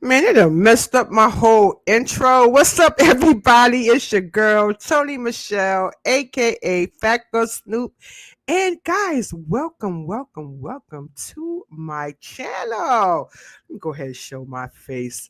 Man, it done messed up my whole intro. What's up, everybody? It's your girl, Tony Michelle, aka Phatgyrlsnoop. And guys, welcome to my channel. Let me go ahead and show my face.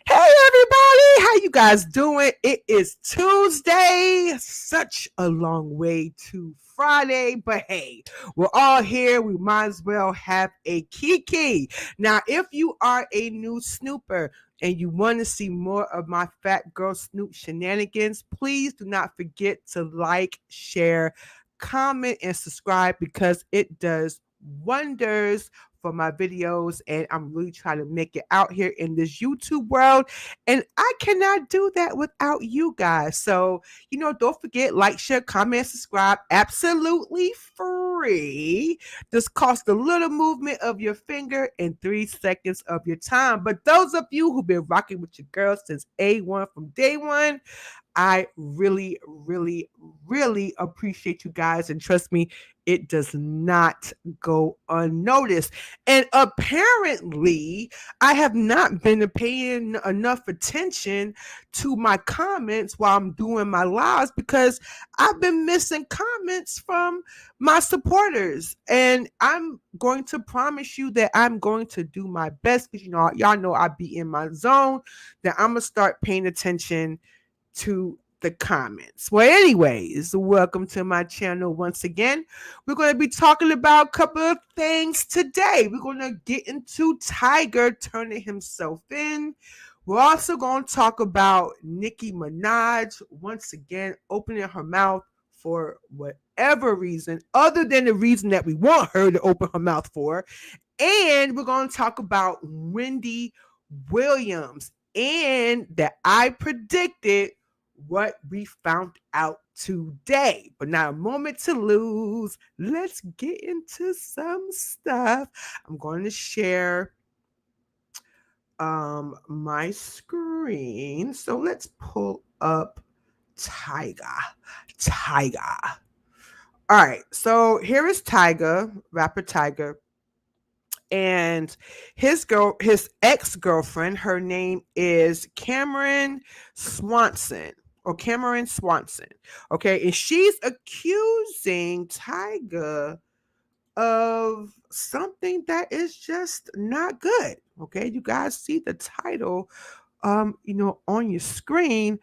Hey everybody, how you guys doing? It is Tuesday. Such a long way to Friday, but hey, we're all here. We might as well have a kiki. Now, if you are a new snooper and you want to see more of my Phatgyrlsnoop shenanigans, please do not forget to like, share, comment, and subscribe because it does wonders for my videos, and I'm really trying to make it out here in this YouTube world, and I cannot do that without you guys. So, don't forget, like, share, comment, subscribe, absolutely free. This costs a little movement of your finger and 3 seconds of your time. But those of you who've been rocking with your girl since A1 from day one, I really appreciate you guys, and trust me, it does not go unnoticed. And apparently, I have not been paying enough attention to my comments while I'm doing my lives because I've been missing comments from my supporters. And I'm going to promise you that I'm going to do my best because, y'all know I be in my zone, that I'm going to start paying attention to the comments. Well, anyways, welcome to my channel once again. We're going to be talking about a couple of things today. We're going to get into Tyga turning himself in. We're also going to talk about Nicki Minaj once again opening her mouth for whatever reason other than the reason that we want her to open her mouth for. And we're going to talk about Wendy Williams and that I predicted what we found out today. But not a moment to lose. Let's get into some stuff. I'm going to share my screen. So let's pull up Tyga. All right, so here is Tyga, rapper Tyga. And his ex-girlfriend, her name is Cameron Swanson. Okay, and she's accusing Tyga of something that is just not good. Okay, you guys see the title on your screen.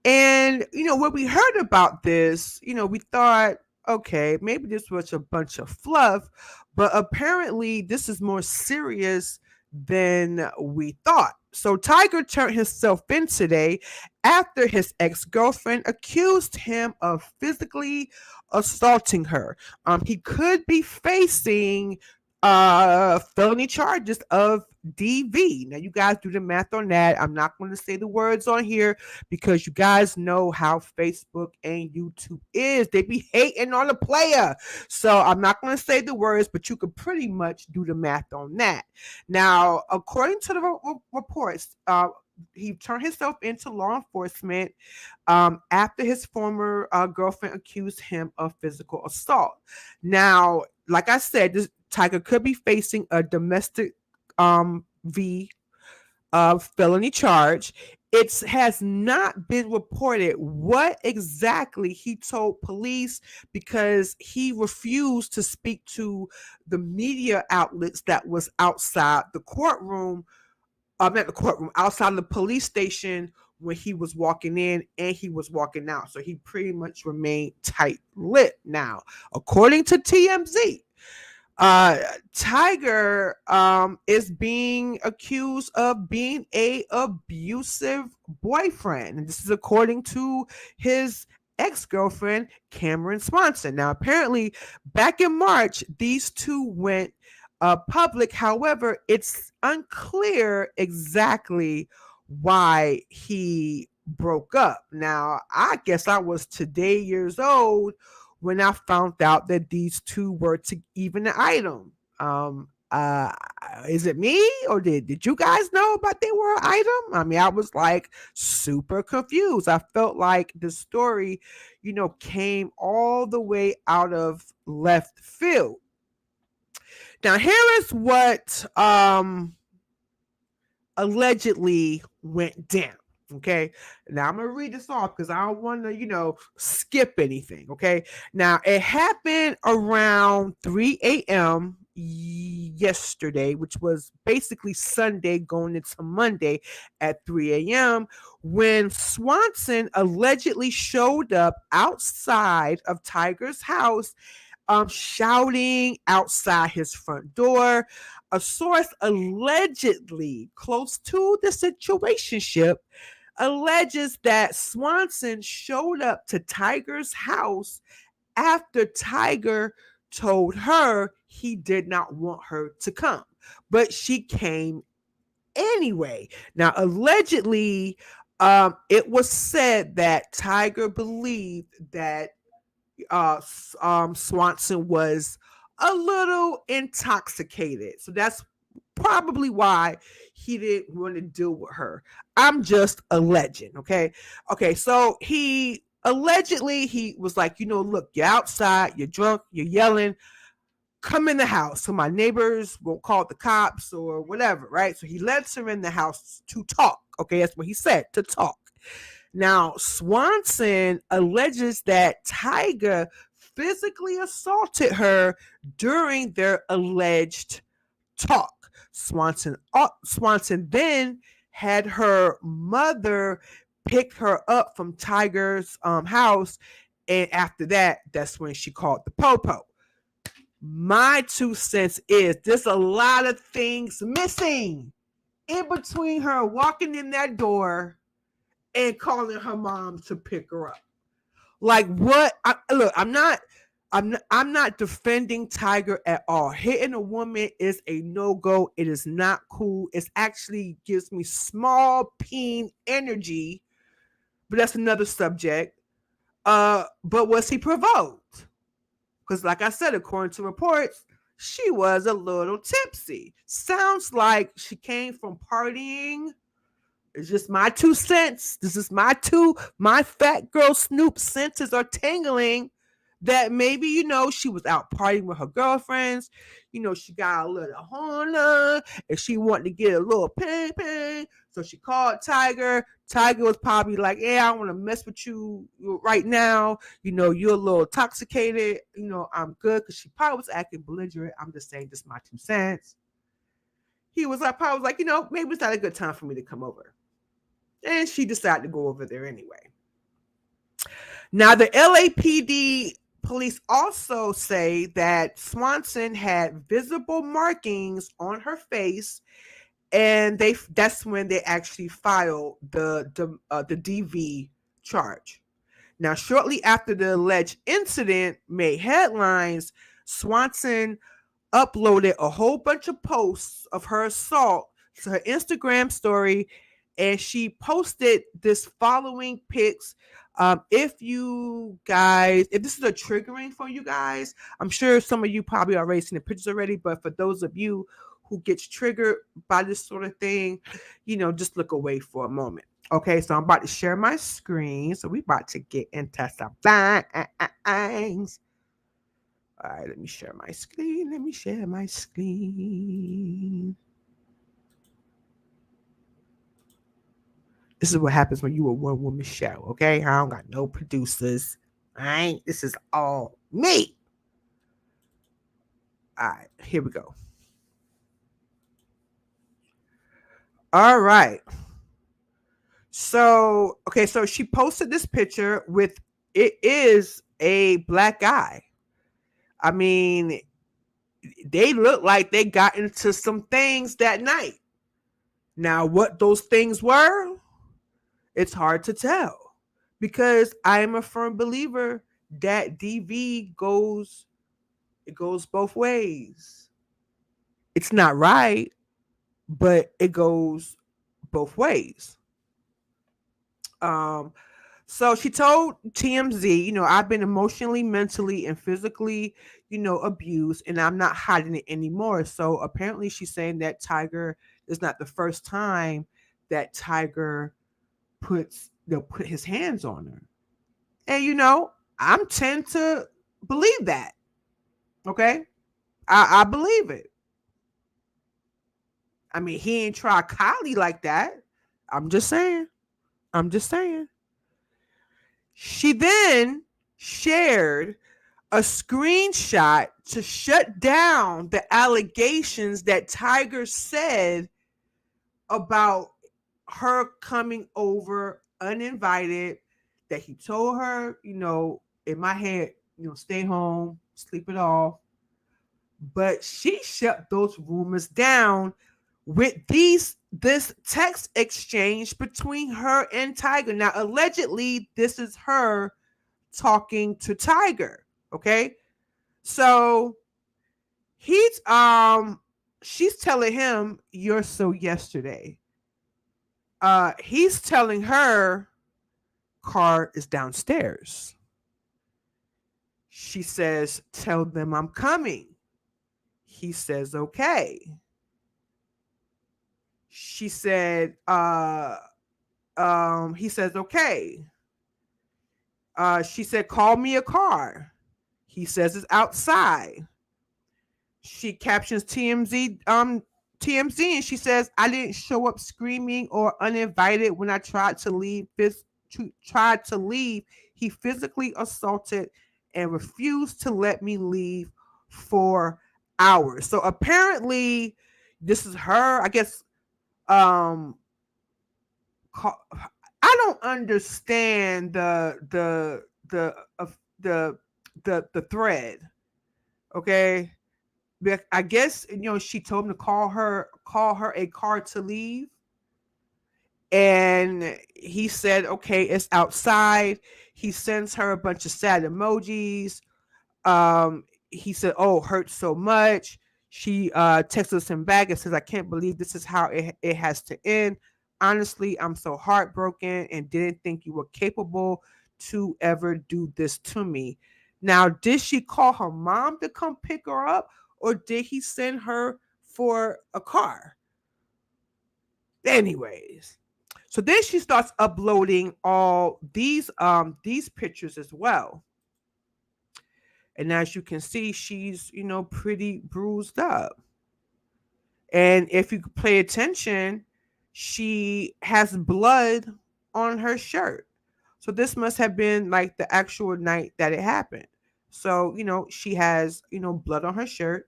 And when we heard about this, we thought, okay, maybe this was a bunch of fluff, but apparently this is more serious than we thought. So Tyga turned himself in today after his ex-girlfriend accused him of physically assaulting her. He could be facing felony charges of DV. Now you guys do the math on that. I'm not going to say the words on here because you guys know how Facebook and YouTube is. They be hating on a player. So I'm not going to say the words, but you could pretty much do the math on that. Now, according to the reports, he turned himself into law enforcement after his former girlfriend accused him of physical assault. Now, like I said, this Tyga could be facing a domestic felony charge. It has not been reported what exactly he told police because he refused to speak to the media outlets that was outside the courtroom. Not the courtroom, outside the police station when he was walking in and he was walking out. So he pretty much remained tight-lipped. Now, according to TMZ, Tyga is being accused of being a abusive boyfriend. And this is according to his ex-girlfriend, Cameron Swanson. Now, apparently, back in March, these two went public. However, it's unclear exactly why he broke up. Now, I guess I was today years old when I found out that these two were to even an item. Is it me, or did you guys know about they were an item? I mean, I was like super confused. I felt like the story, came all the way out of left field. Now, here is what allegedly went down. Okay. Now I'm gonna read this off because I don't want to, skip anything. Okay. Now it happened around 3 a.m. yesterday, which was basically Sunday going into Monday at 3 a.m. when Swanson allegedly showed up outside of Tyga's house, shouting outside his front door. A source allegedly close to the situationship alleges that Swanson showed up to Tyga's house after Tyga told her he did not want her to come, but she came anyway. Now, allegedly, it was said that Tyga believed that Swanson was a little intoxicated. So that's probably why he didn't want to deal with her. I'm just alleging, okay? Okay, so he was like, look, you're outside, you're drunk, you're yelling, come in the house so my neighbors won't call the cops or whatever, right? So he lets her in the house to talk. Okay, that's what he said, to talk. Now, Swanson alleges that Tyga physically assaulted her during their alleged talk. Swanson then had her mother pick her up from Tyga's house, and after that, that's when she called the popo. My 2 cents is there's a lot of things missing in between her walking in that door and calling her mom to pick her up. Like what? Look, I'm not defending Tyga at all. Hitting a woman is a no-go. It is not cool. It actually gives me small peen energy, but that's another subject. But was he provoked? Because like I said, according to reports, she was a little tipsy. Sounds like she came from partying. It's just my 2 cents. This is my Phatgyrlsnoop senses are tingling that maybe, she was out partying with her girlfriends. She got a little horny and she wanted to get a little ping. So she called Tyga. Tyga was probably like, yeah, I want to mess with you right now. You're a little intoxicated. I'm good, because she probably was acting belligerent. I'm just saying, this is my 2 cents. He was like, probably like, maybe it's not a good time for me to come over. And she decided to go over there anyway. Now, the LAPD police also say that Swanson had visible markings on her face, and that's when they actually filed the DV charge. Now, shortly after the alleged incident made headlines, Swanson uploaded a whole bunch of posts of her assault to her Instagram story, and she posted this following pics. If this is a triggering for you guys, I'm sure some of you probably already seen the pictures already, but for those of you who gets triggered by this sort of thing, just look away for a moment. Okay, so I'm about to share my screen. So we about to get into some things. All right, let me share my screen. This is what happens when you a one-woman show, okay? I don't got no producers. All right, this is all me. All right, here we go. All right. So she posted this picture with, it is a black guy. I mean, they look like they got into some things that night. Now, what those things were, it's hard to tell, because I am a firm believer that DV goes both ways. It's not right, but it goes both ways. Um, so she told TMZ, I've been emotionally, mentally, and physically, abused, and I'm not hiding it anymore. So apparently she's saying that Tyga is not the first time that Tyga put his hands on her. And I'm tend to believe that. Okay. I believe it. I mean, he ain't try Kylie like that. I'm just saying. I'm just saying. She then shared a screenshot to shut down the allegations that Tyga said about her coming over uninvited, that he told her, in my head, stay home, sleep it off. But she shut those rumors down with this text exchange between her and Tyga. Now, allegedly, this is her talking to Tyga. Okay. So she's telling him, "You're so yesterday." He's telling her, "Car is downstairs." She says, "Tell them I'm coming." He says, "Okay." She said, he says, "Okay." She said, "Call me a car." He says it's outside. She captions TMZ, and she says, "I didn't show up screaming or uninvited when I tried to leave. Tried to leave. He physically assaulted and refused to let me leave for hours." So apparently, this is her. I guess. Um, I don't understand the the thread. Okay, I guess she told him to call her a car to leave, and he said, "Okay, it's outside." He sends her a bunch of sad emojis. He said, "Oh, hurts so much." She texts him back and says, "I can't believe this is how it has to end. Honestly, I'm so heartbroken and didn't think you were capable to ever do this to me." Now, did she call her mom to come pick her up, or did he send her for a car? Anyways, so then she starts uploading all these pictures as well. And as you can see, she's, pretty bruised up. And if you pay attention, she has blood on her shirt. So this must have been like the actual night that it happened. So, she has, blood on her shirt.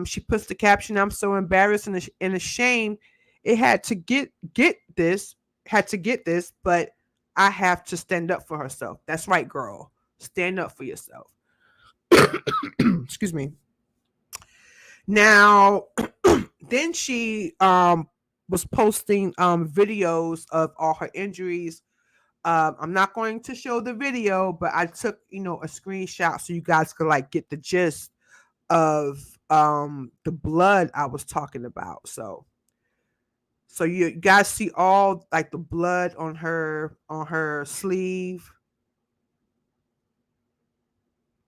She puts the caption, "I'm so embarrassed and ashamed. It had to get this, but I have to stand up for herself." That's right, girl. Stand up for yourself. Excuse me. Now, then she was posting videos of all her injuries. I'm not going to show the video, but I took a screenshot so you guys could like get the gist of the blood I was talking about. So you guys see all like the blood on her sleeve.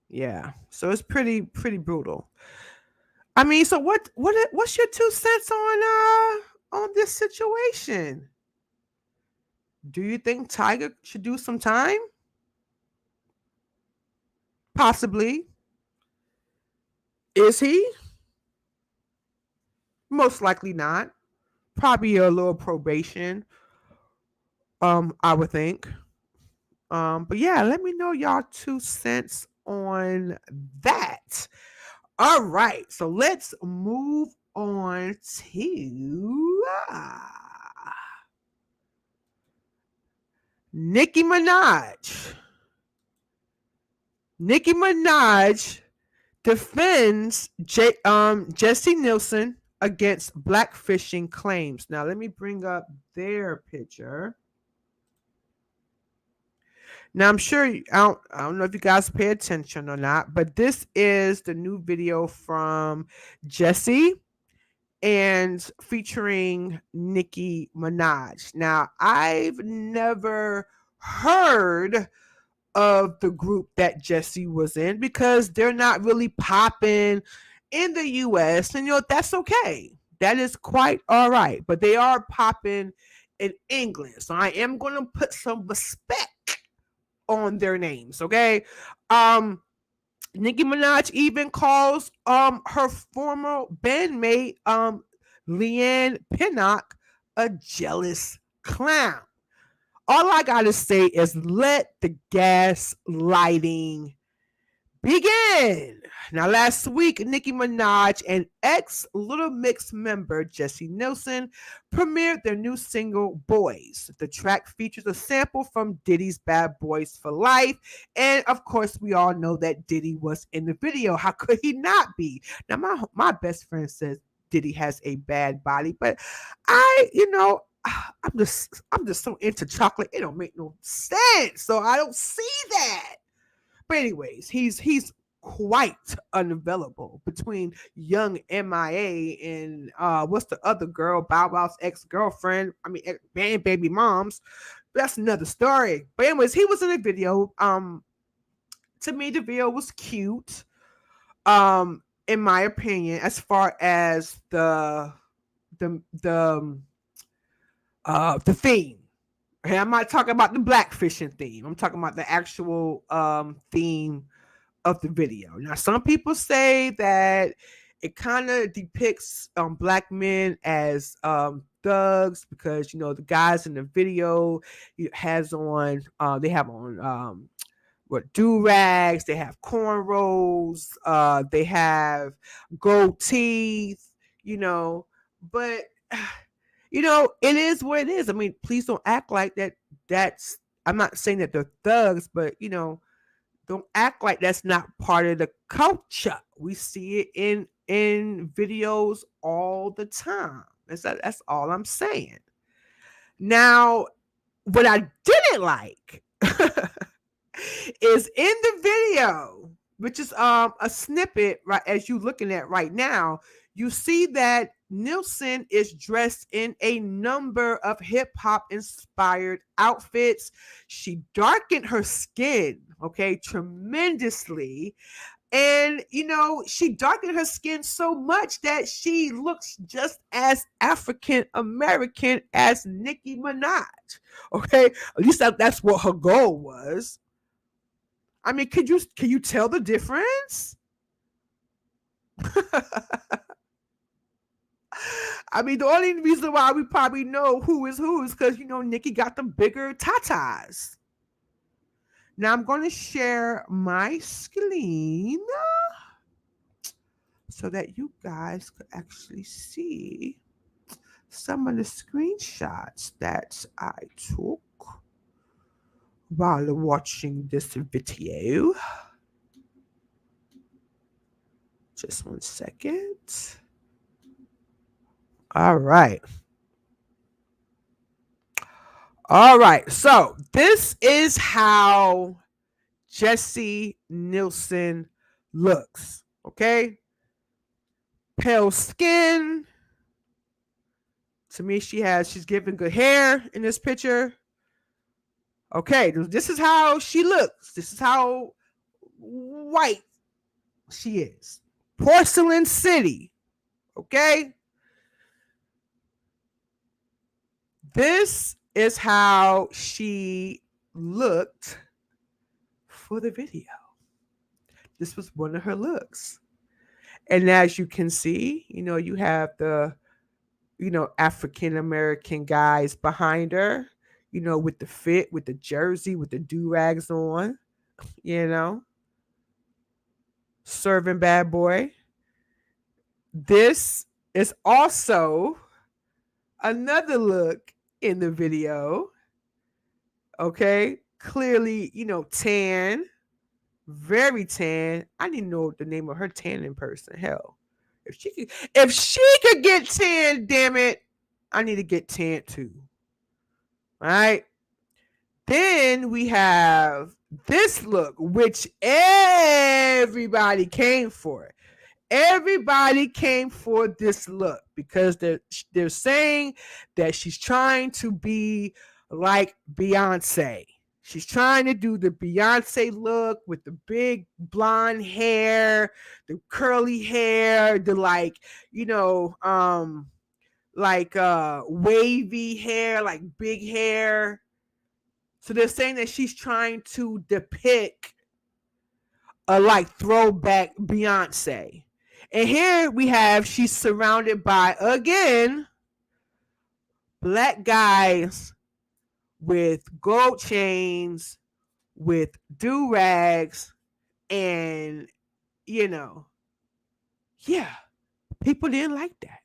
Yeah. So it's pretty brutal. I mean, so what's your 2 cents on this situation? Do you think Tyga should do some time? Possibly. Is he? Most likely not. Probably a little probation. I would think. But yeah, let me know y'all 2 cents on that. All right, so let's move on to Nicki Minaj. Nicki Minaj defends Jesy Nelson against blackfishing claims. Now, let me bring up their picture. Now, I'm sure I don't know if you guys pay attention or not, but this is the new video from Jesy. and featuring Nicki Minaj. Now, I've never heard of the group that Jesy was in because they're not really popping in the US. And that's okay. That is quite all right. But they are popping in England. So I am going to put some respect on their names, okay? Nicki Minaj even calls her former bandmate Leanne Pinnock a jealous clown. All I gotta say is let the gaslighting begin. Now, last week, Nicki Minaj and ex Little Mix member Jesy Nelson premiered their new single, Boys. The track features a sample from Diddy's Bad Boys for Life. And of course, we all know that Diddy was in the video. How could he not be? Now, my best friend says Diddy has a bad body, but I'm just so into chocolate. It don't make no sense. So I don't see that. But anyways, he's quite unavailable between young MIA and what's the other girl, Bow Wow's ex-girlfriend. I mean, band baby moms. That's another story. But anyways, he was in a video. To me, the video was cute. In my opinion, as far as the theme. Okay, I'm not talking about the blackfishing theme. I'm talking about the actual theme of the video. Now, some people say that it kind of depicts black men as thugs because the guys in the video they have on do rags, they have cornrows, they have gold teeth, but it is what it is. I mean, please don't act like that's I'm not saying that they're thugs, but don't act like that's not part of the culture. We see it in videos all the time. That's all I'm saying. Now, what I didn't like is in the video, which is a snippet, right, as you looking at right now, you see that Nelson is dressed in a number of hip-hop inspired outfits. She darkened her skin, okay, tremendously. And, she darkened her skin so much that she looks just as African American as Nicki Minaj, okay? At least that's what her goal was. I mean, can you tell the difference? I mean, the only reason why we probably know who is because Nicki got the bigger tatas. Now I'm going to share my screen so that you guys could actually see some of the screenshots that I took while watching this video. Just 1 second. All right. So this is how Jesy Nelson looks. Okay. Pale skin. To me, she's giving good hair in this picture. Okay, this is how she looks. This is how white she is. Porcelain City. Okay. This is how she looked for the video. This was one of her looks. And as you can see, you have the, African American guys behind her, with the fit, with the jersey, with the do-rags on, serving bad boy. This is also another look in the video. Okay. Clearly, tan, very tan. I didn't know the name of her tanning person. Hell, if she could get tan, damn it, I need to get tan too. All right. Then we have this look, which everybody came for. Everybody came for this look because they're saying that she's trying to be like Beyonce. She's trying to do the Beyonce look with the big blonde hair, the curly hair, the wavy hair, like big hair. So they're saying that she's trying to depict a like throwback Beyonce. And here we have, she's surrounded by, again, black guys with gold chains, with do-rags, and, yeah, people didn't like that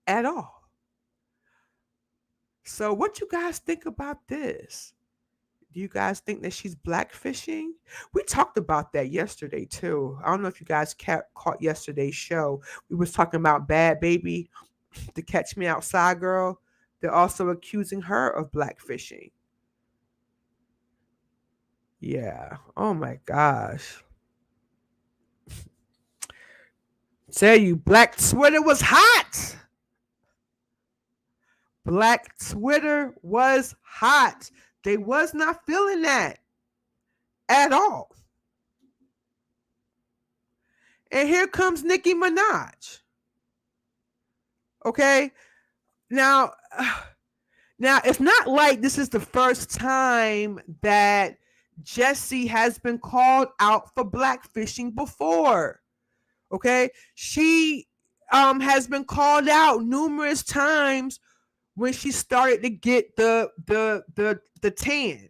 at all. So what you guys think about this? Do you guys think that she's blackfishing? We talked about that yesterday too. I don't know if you guys caught yesterday's show. We was talking about Bad Baby, the Catch Me Outside girl. They're also accusing her of blackfishing. Yeah. Oh my gosh. Tell you, Black Twitter was hot. Black Twitter was hot. They was not feeling that at all. And here comes Nicki Minaj. Okay? Now it's not like this is the first time that Jesy has been called out for blackfishing before. Okay? She has been called out numerous times when she started to get the tan.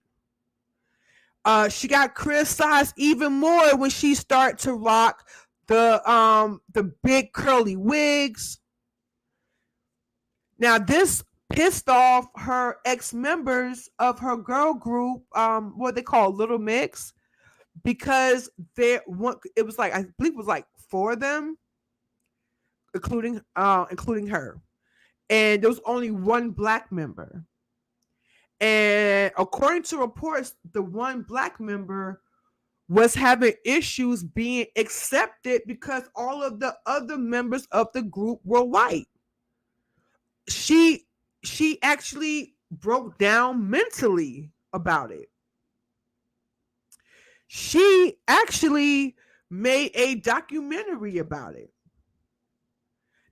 She got criticized even more when she started to rock the big curly wigs. Now this pissed off her ex-members of her girl group, what they call Little Mix, because it was like, I believe it was like 4 of them, including her. And there was only one black member. And according to reports, the one black member was having issues being accepted because all of the other members of the group were white. She actually broke down mentally about it. She actually made a documentary about it.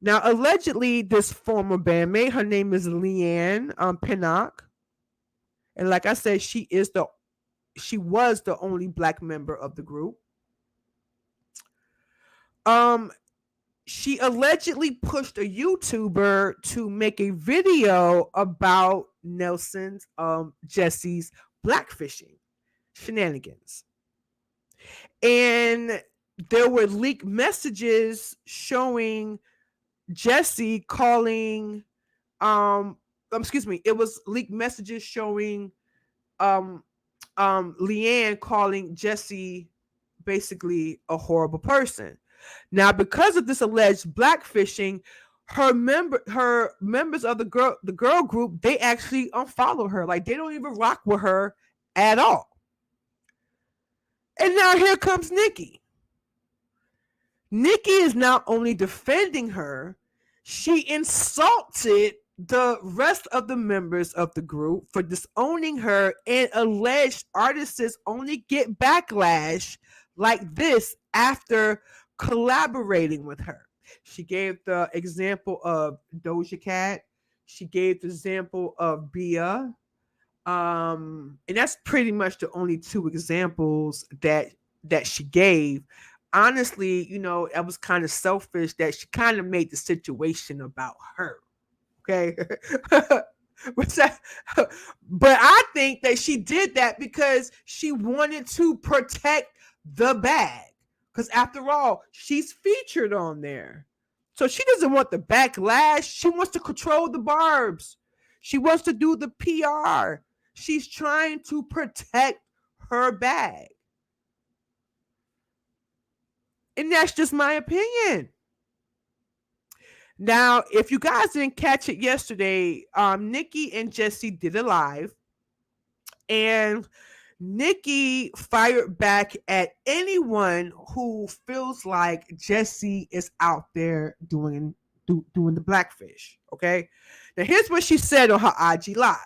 Now, allegedly, this former bandmate, her name is Leanne Pinnock, and like I said, she was the only black member of the group. She allegedly pushed a YouTuber to make a video about Nelson's Jesy's blackfishing shenanigans. And there were leaked messages showing Jesy calling it was leaked messages showing Leanne calling Jesy basically a horrible person. Now, because of this alleged blackfishing, her members of the girl group, they actually unfollow her. Like, they don't even rock with her at all. And now here comes Nicki. Nicki is not only defending her, she insulted the rest of the members of the group for disowning her, and alleged artists only get backlash like this after collaborating with her. She gave the example of Doja Cat. She gave the example of Bia. And that's pretty much the only 2 examples that she gave. Honestly, that was kind of selfish that she kind of made the situation about her. Okay. But I think that she did that because she wanted to protect the bag. Because after all, she's featured on there. So she doesn't want the backlash. She wants to control the barbs. She wants to do the PR. She's trying to protect her bag. And that's just my opinion. Now, if you guys didn't catch it yesterday, Nicki and Jesy did a live. And Nicki fired back at anyone who feels like Jesy is out there doing the blackfish. Okay, now here's what she said on her IG live.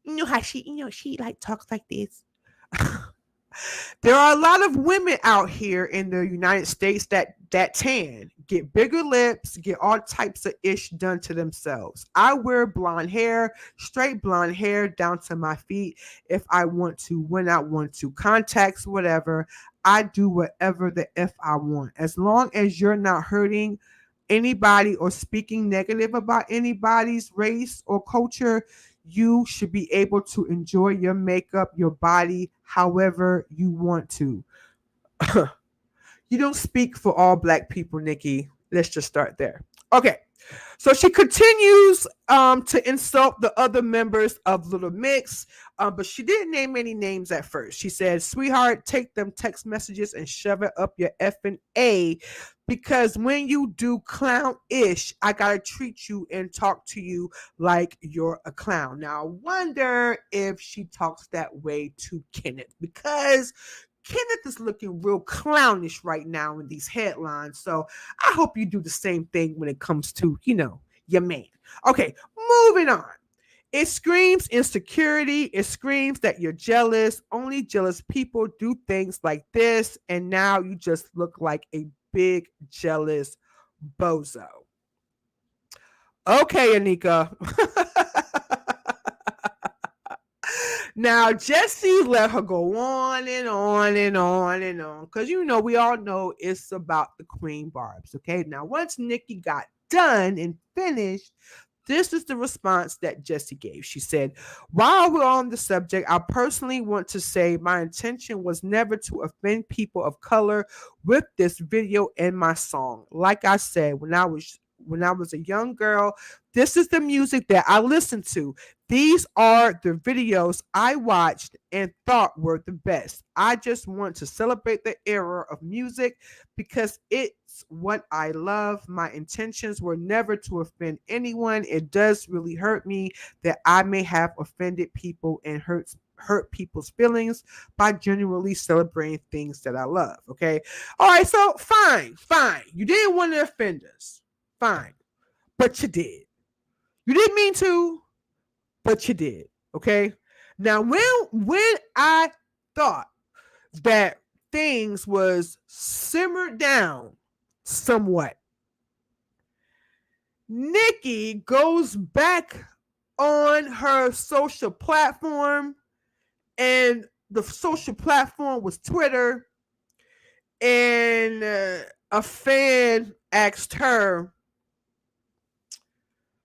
You know how she like talks like this. There are a lot of women out here in the United States that tan, get bigger lips, get all types of ish done to themselves. I wear blonde hair, straight blonde hair down to my feet if I want to, when I want to. Contacts, whatever. I do whatever the if I want. As long as you're not hurting anybody or speaking negative about anybody's race or culture, you should be able to enjoy your makeup, your body, however you want to. You don't speak for all black people, Nicki. Let's just start there. Okay. So she continues to insult the other members of Little Mix, but she didn't name any names at first. She said, "Sweetheart, take them text messages and shove it up your effing A, because when you do clown-ish, I gotta treat you and talk to you like you're a clown." Now, I wonder if she talks that way to Kenneth, because Kenneth is looking real clownish right now in these headlines. So I hope you do the same thing when it comes to, your man. Okay, moving on. It screams insecurity. It screams that you're jealous. Only jealous people do things like this. And now you just look like a big jealous bozo. Okay, Anika. Now, Jesy let her go on and on and on and on, because we all know it's about the Queen Barbs. Okay, now once Nicki got done and finished, this is the response that Jesy gave. She said, "While we're on the subject, I personally want to say my intention was never to offend people of color with this video and my song. Like I said, when I was a young girl, this is the music that I listened to. These are the videos I watched and thought were the best. I just want to celebrate the era of music because it's what I love. My intentions were never to offend anyone. It does really hurt me that I may have offended people and hurt people's feelings by genuinely celebrating things that I love." Okay. All right. So fine. You didn't want to offend us. Fine. But you did. You didn't mean to, but you did. Okay. Now, when I thought that things was simmered down somewhat, Nicki goes back on her social platform, and the social platform was Twitter, and a fan asked her,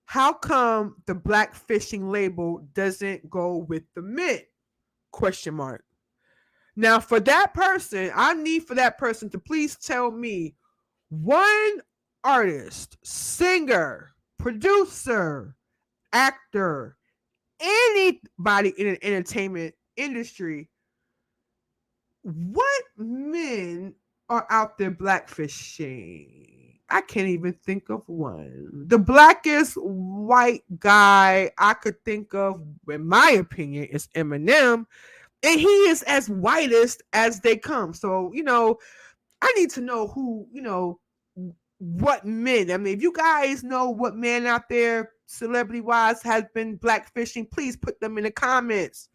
"How come the black fishing label doesn't go with the mint?" Question mark. Now, for that person, I need for that person to please tell me one artist, singer, producer, actor, anybody in an entertainment industry, what men are out there blackfishing? I can't even think of one. The blackest white guy I could think of, in my opinion, is Eminem. And he is as whitest as they come. So, I need to know what men. I mean, if you guys know what men out there, celebrity-wise, has been blackfishing, please put them in the comments.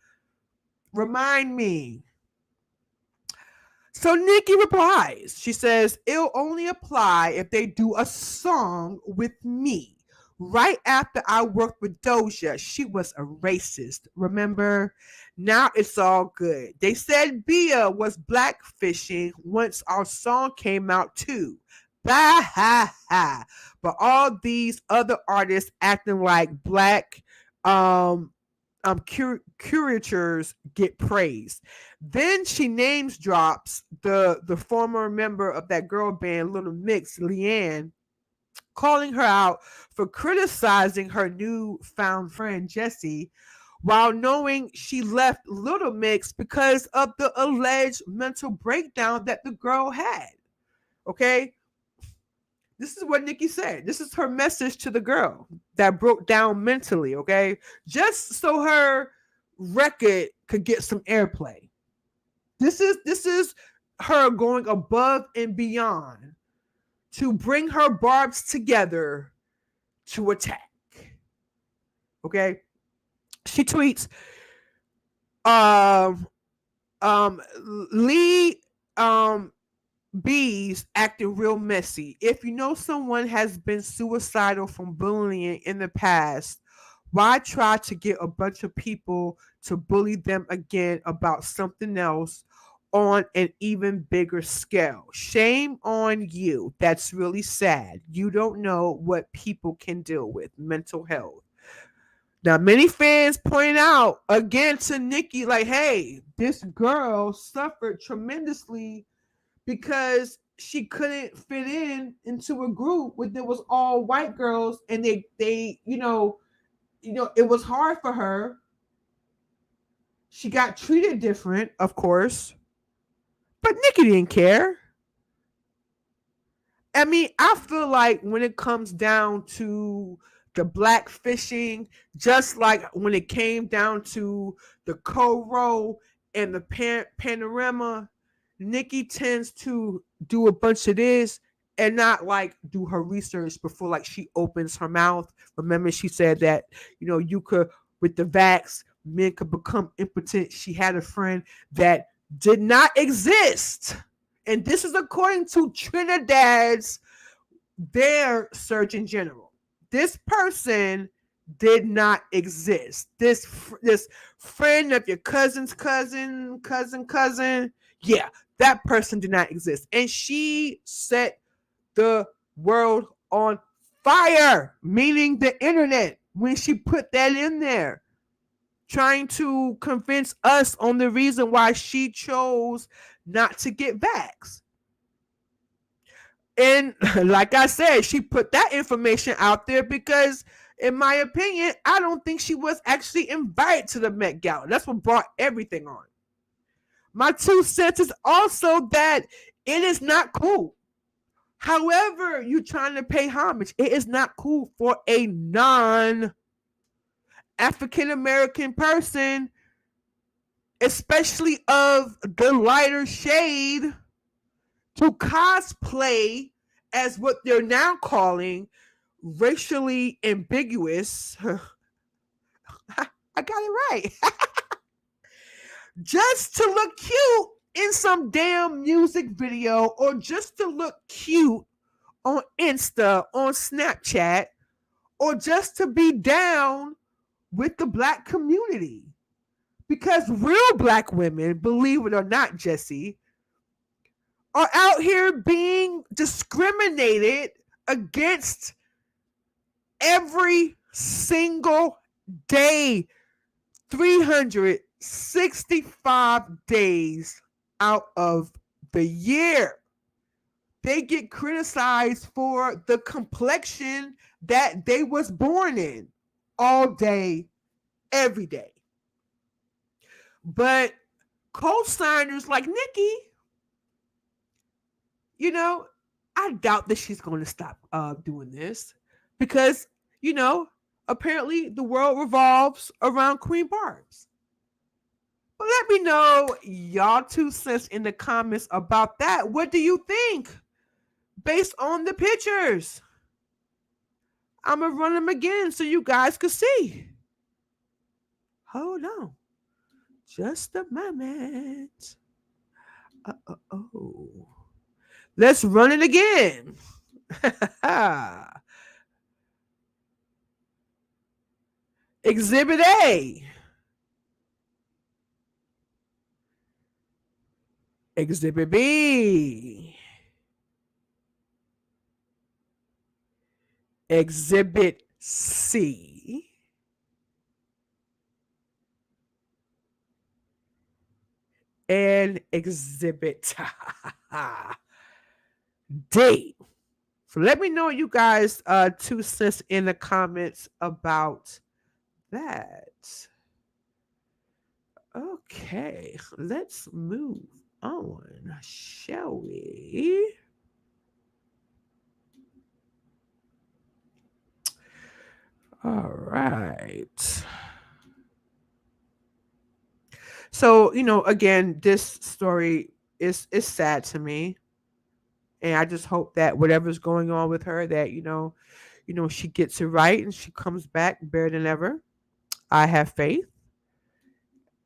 Remind me. So Nicki replies. She says, "It'll only apply if they do a song with me. Right after I worked with Doja, she was a racist. Remember? Now it's all good. They said Bia was blackfishing once our song came out too. Bah ha ha. But all these other artists acting like black curators get praised." Then she names drops the former member of that girl band Little Mix, Leanne, calling her out for criticizing her newfound friend Jesy, while knowing she left Little Mix because of the alleged mental breakdown that the girl had. Okay? This is what Nicki said. This is her message to the girl that broke down mentally, okay? Just so her record could get some airplay. This is her going above and beyond to bring her barbs together to attack. Okay? She tweets, um, Lee B's acting real messy. If you know someone has been suicidal from bullying in the past, why try to get a bunch of people to bully them again about something else on an even bigger scale? Shame on you. That's really sad. You don't know what people can deal with. Mental health. Now, many fans point out again to Nikki, like, hey, this girl suffered tremendously because she couldn't fit in into a group where there was all white girls, and they it was hard for her. She got treated different, of course, but Nikki didn't care. I mean, I feel like when it comes down to the black fishing, just like when it came down to the co-roll and the panorama, Nikki tends to do a bunch of this and not like do her research before like she opens her mouth. Remember, she said that you could, with the vax, men could become impotent. She had a friend that did not exist. And this is according to Trinidad's, their Surgeon General. This person did not exist. This friend of your cousin's cousin, yeah, that person did not exist. And she set the world on fire, meaning the internet, when she put that in there, trying to convince us on the reason why she chose not to get vaxxed. And like I said, she put that information out there because, in my opinion, I don't think she was actually invited to the Met Gala. That's what brought everything on. My 2 cents is also that it is not cool. However, you're trying to pay homage, it is not cool for a non African American person, especially of the lighter shade, to cosplay as what they're now calling racially ambiguous. I got it right. Just to look cute in some damn music video, or just to look cute on Insta, on Snapchat, or just to be down with the black community. Because real black women, believe it or not, Jesy, are out here being discriminated against every single day, 365 days out of the year. They get criticized for the complexion that they was born in all day, every day. But co-signers like Nikki, I doubt that she's going to stop doing this because, apparently the world revolves around Queen Barbs. But let me know y'all 2 cents in the comments about that. What do you think based on the pictures? I'm going to run them again so you guys can see. Hold on. Just a moment. Oh. Let's run it again. Exhibit A. Exhibit B. Exhibit C. And Exhibit D. So let me know you guys 2 cents in the comments about that. Okay, let's move on, shall we? All right. So, again, this story is sad to me. And I just hope that whatever's going on with her, that, she gets it right and she comes back better than ever. I have faith.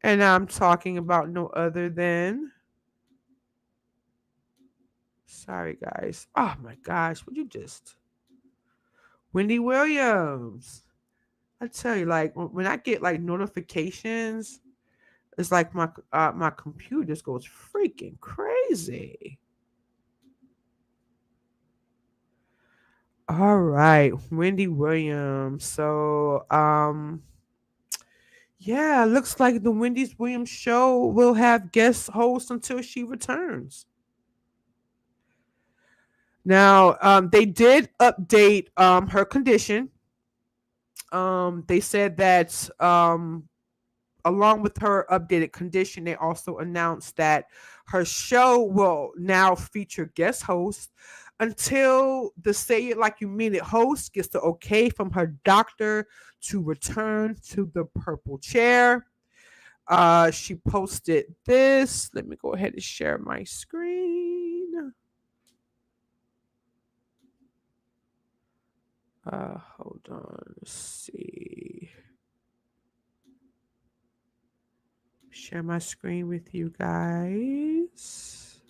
And I'm talking about no other than, sorry guys. Oh my gosh, would you just, Wendy Williams. I tell you, like when I get like notifications, it's like my computer just goes freaking crazy. All right, Wendy Williams. So, yeah, looks like the Wendy Williams show will have guest hosts until she returns. Now, they did update her condition. They said that along with her updated condition, they also announced that her show will now feature guest hosts until the Say It Like You Mean It host gets the okay from her doctor to return to the purple chair. She posted this. Let me go ahead and share my screen. Hold on. Let's see. Share my screen with you guys.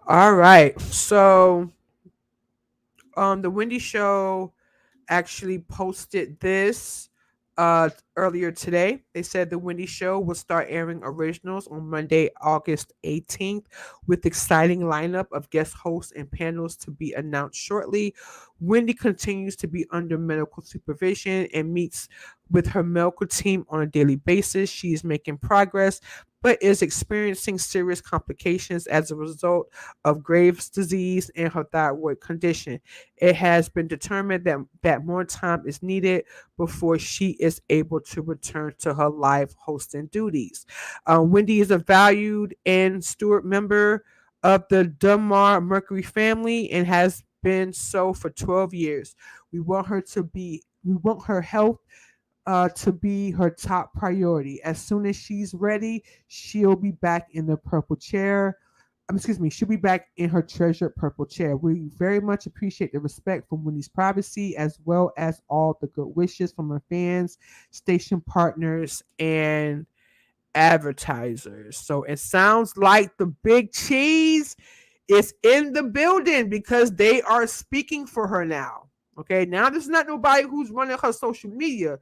All right. So, the Wendy Show actually posted this earlier today. They said the Wendy Show will start airing originals on Monday, August 18th, with exciting lineup of guest hosts and panels to be announced shortly. Wendy continues to be under medical supervision and meets with her medical team on a daily basis. She is making progress, but is experiencing serious complications as a result of Graves' disease and her thyroid condition. It has been determined that more time is needed before she is able to return to her live hosting duties. Wendy is a valued and steward member of the Dunmar Mercury family and has been so for 12 years. We want her health to be her top priority. As soon as she's ready, she'll be back in the purple chair. Excuse me, she'll be back in her treasured purple chair. We very much appreciate the respect from Wendy's privacy as well as all the good wishes from her fans, station partners, and advertisers. So it sounds like the big cheese is in the building because they are speaking for her now. Okay, now this is not nobody who's running her social media.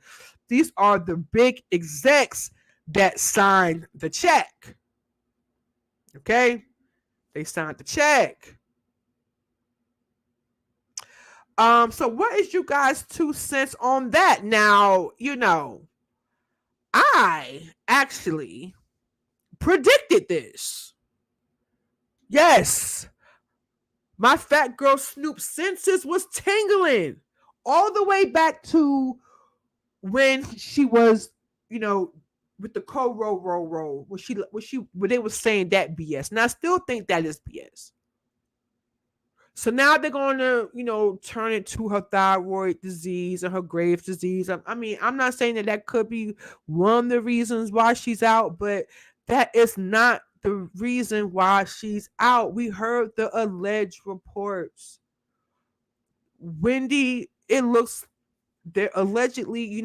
These are the big execs that signed the check. Okay, they signed the check. So what is you guys 2 cents on that? Now, I actually predicted this. Yes, my Phatgyrlsnoop senses was tingling all the way back to when she was, with the roll, when they were saying that BS, and I still think that is BS. So now they're going to, turn it to her thyroid disease and her Graves' disease. I mean, I'm not saying that could be one of the reasons why she's out, but that is not the reason why she's out. We heard the alleged reports. Wendy, it looks there allegedly,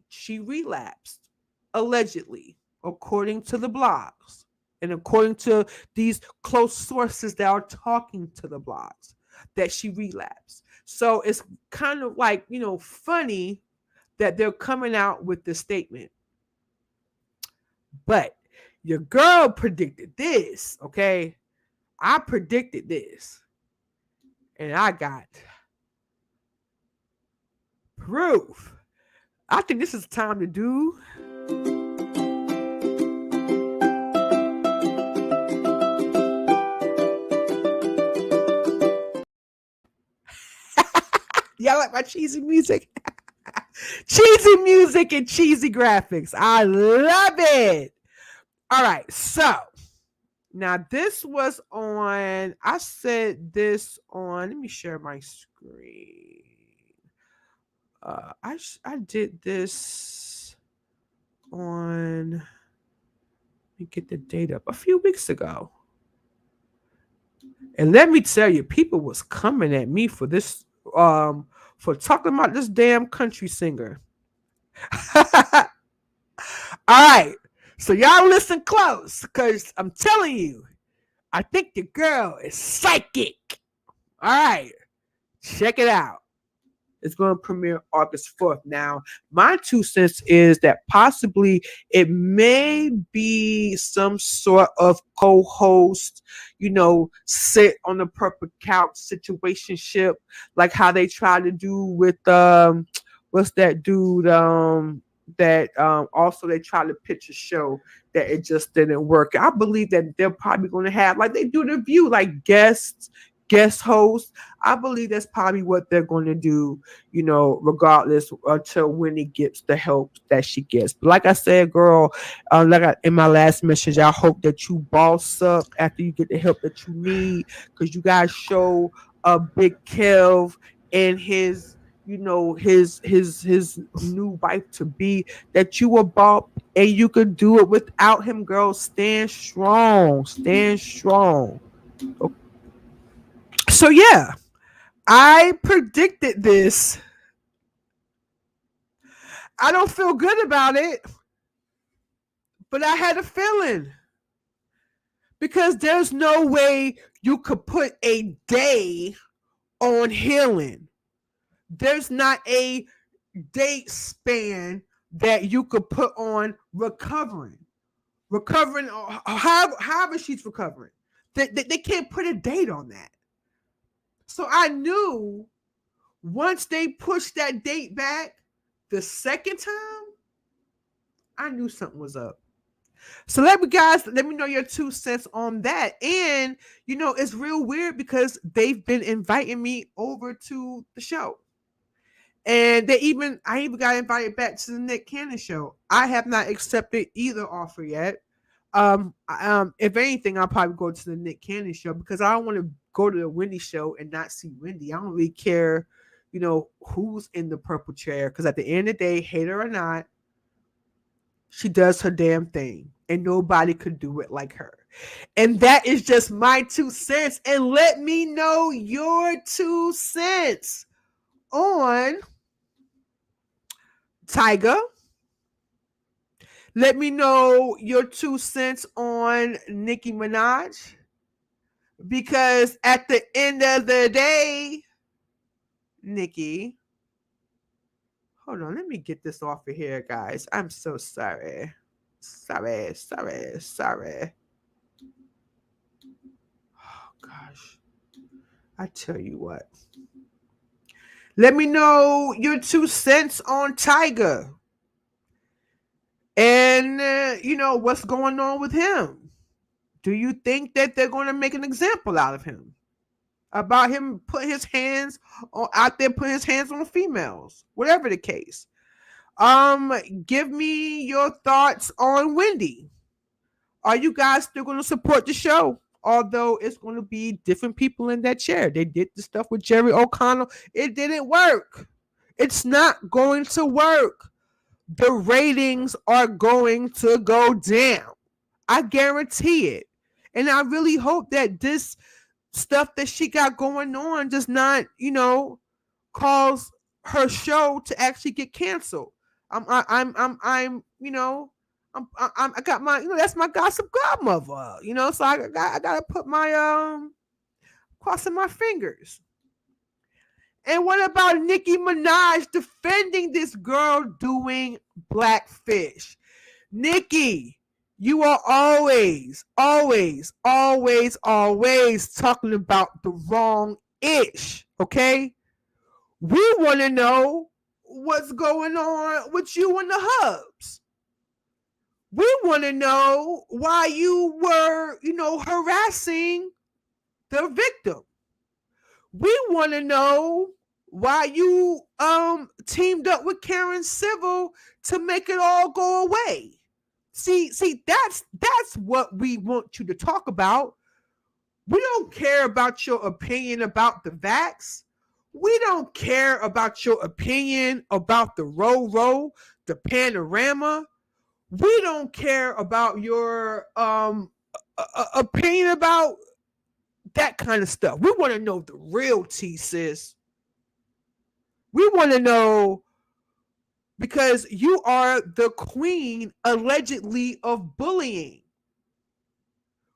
she relapsed. Allegedly, according to the blogs and according to these close sources that are talking to the blogs, that she relapsed. So it's kind of like, funny that they're coming out with this statement. But your girl predicted this, okay? I predicted this. And I got proof. I think this is time to do y'all like my cheesy music? Cheesy music and cheesy graphics. I love it. All right, so Now this was on. I said this on. Let me share my screen. I did this on. Let me get the date up a few weeks ago. And let me tell you, people was coming at me for this, for talking about this damn country singer. All right, so y'all listen close, because I'm telling you, I think the girl is psychic. All right, check it out. It's going to premiere August 4th. Now, my 2 cents is that possibly it may be some sort of co-host, sit on the purple couch situationship, like how they try to do with what's that dude that also they try to pitch a show that it just didn't work. I believe that they're probably going to have, like they do the View, like guest hosts. I believe that's probably what they're going to do, regardless, until Winnie gets the help that she gets. But like I said, girl, in my last message, I hope that you boss up after you get the help that you need, because you guys show a Big Kev and his, his new wife to be, that you were bought and you could do it without him, girl. Stand strong. Stand strong. Okay. So yeah, I predicted this. I don't feel good about it, but I had a feeling, because there's no way you could put a day on healing. There's not a date span that you could put on recovering, however she's recovering. They can't put a date on that. So I knew once they pushed that date back the second time, I knew something was up. So let me know your 2 cents on that. And it's real weird, because they've been inviting me over to the show. And I even got invited back to the Nick Cannon show. I have not accepted either offer yet. If anything, I'll probably go to the Nick Cannon show, because I don't want to go to the Wendy show and not see Wendy. I don't really care, who's in the purple chair, because at the end of the day, hate her or not, she does her damn thing, and nobody could do it like her. And that is just my 2 cents. And let me know your 2 cents on Tyga. Let me know your 2 cents on Nicki Minaj. Because at the end of the day, Nicki, hold on, let me get this off of here, guys. I'm so sorry. Sorry. Oh, gosh. I tell you what. Let me know your 2 cents on Tyga. And, what's going on with him? Do you think that they're going to make an example out of him? About him putting his hands out there, putting his hands on females, whatever the case. Give me your thoughts on Wendy. Are you guys still going to support the show? Although it's going to be different people in that chair. They did the stuff with Jerry O'Connell. It didn't work. It's not going to work. The ratings are going to go down. I guarantee it. And I really hope that this stuff that she got going on does not, cause her show to actually get canceled. I got my, that's my gossip godmother, so I gotta put my crossing my fingers. And what about Nicki Minaj defending this girl doing blackfish? Nicki, you are always talking about the wrong ish, okay? We want to know what's going on with you and the hubs. We want to know why you were, harassing the victim. We want to know why you teamed up with Karen Civil to make it all go away. See, that's what we want you to talk about. We don't care about your opinion about the vax. We don't care about your opinion about the row, the panorama. We don't care about your opinion about that kind of stuff. We want to know the real tea, sis. We want to know because you are the queen, allegedly, of bullying.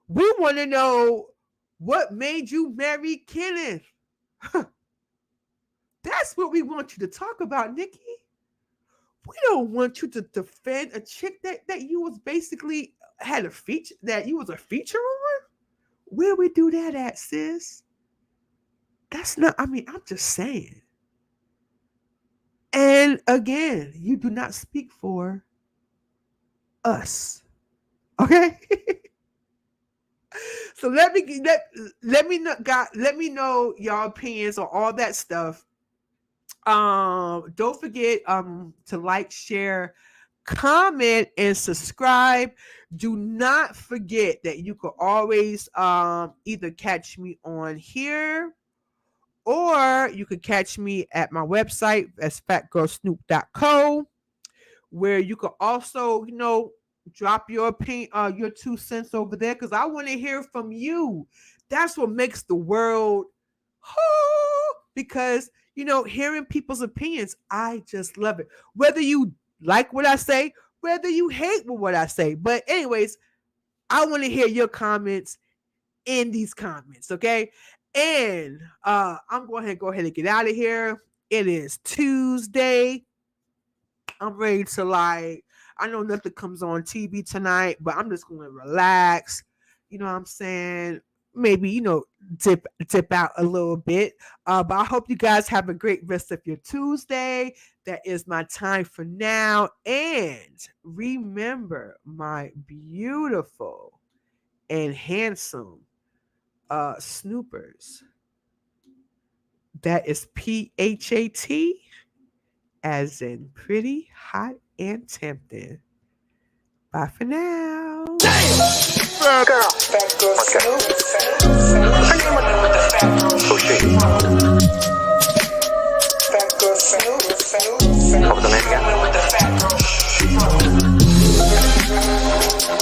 We want to know what made you marry Kenneth. That's what we want you to talk about, Nikki. We don't want you to defend a chick that you was basically had a feature, that you was a feature on. Where we do that at, sis? That's not, I mean, I'm just saying. And again, you do not speak for us. Okay? So let me know y'all opinions on all that stuff. Don't forget to like, share, comment, and subscribe. Do not forget that you can always either catch me on here or you can catch me at my website. That's phatgirlsnoop.co, where you can also, drop your opinion, your 2 cents over there, because I want to hear from you. That's what makes the world because hearing people's opinions, I just love it. Whether you like what I say, whether you hate what I say. But anyways, I want to hear your comments in these comments, okay? And I'm going to go ahead and get out of here. It is Tuesday. I'm ready to I know nothing comes on TV tonight, but I'm just going to relax. You know what I'm saying? Maybe, dip out a little bit. But I hope you guys have a great rest of your Tuesday. That is my time for now. And remember, my beautiful and handsome snoopers. That is PHAT, as in pretty, hot, and tempting. Bye for now. Girl. Phatgyrlsnoop. Phatgyrlsnoop.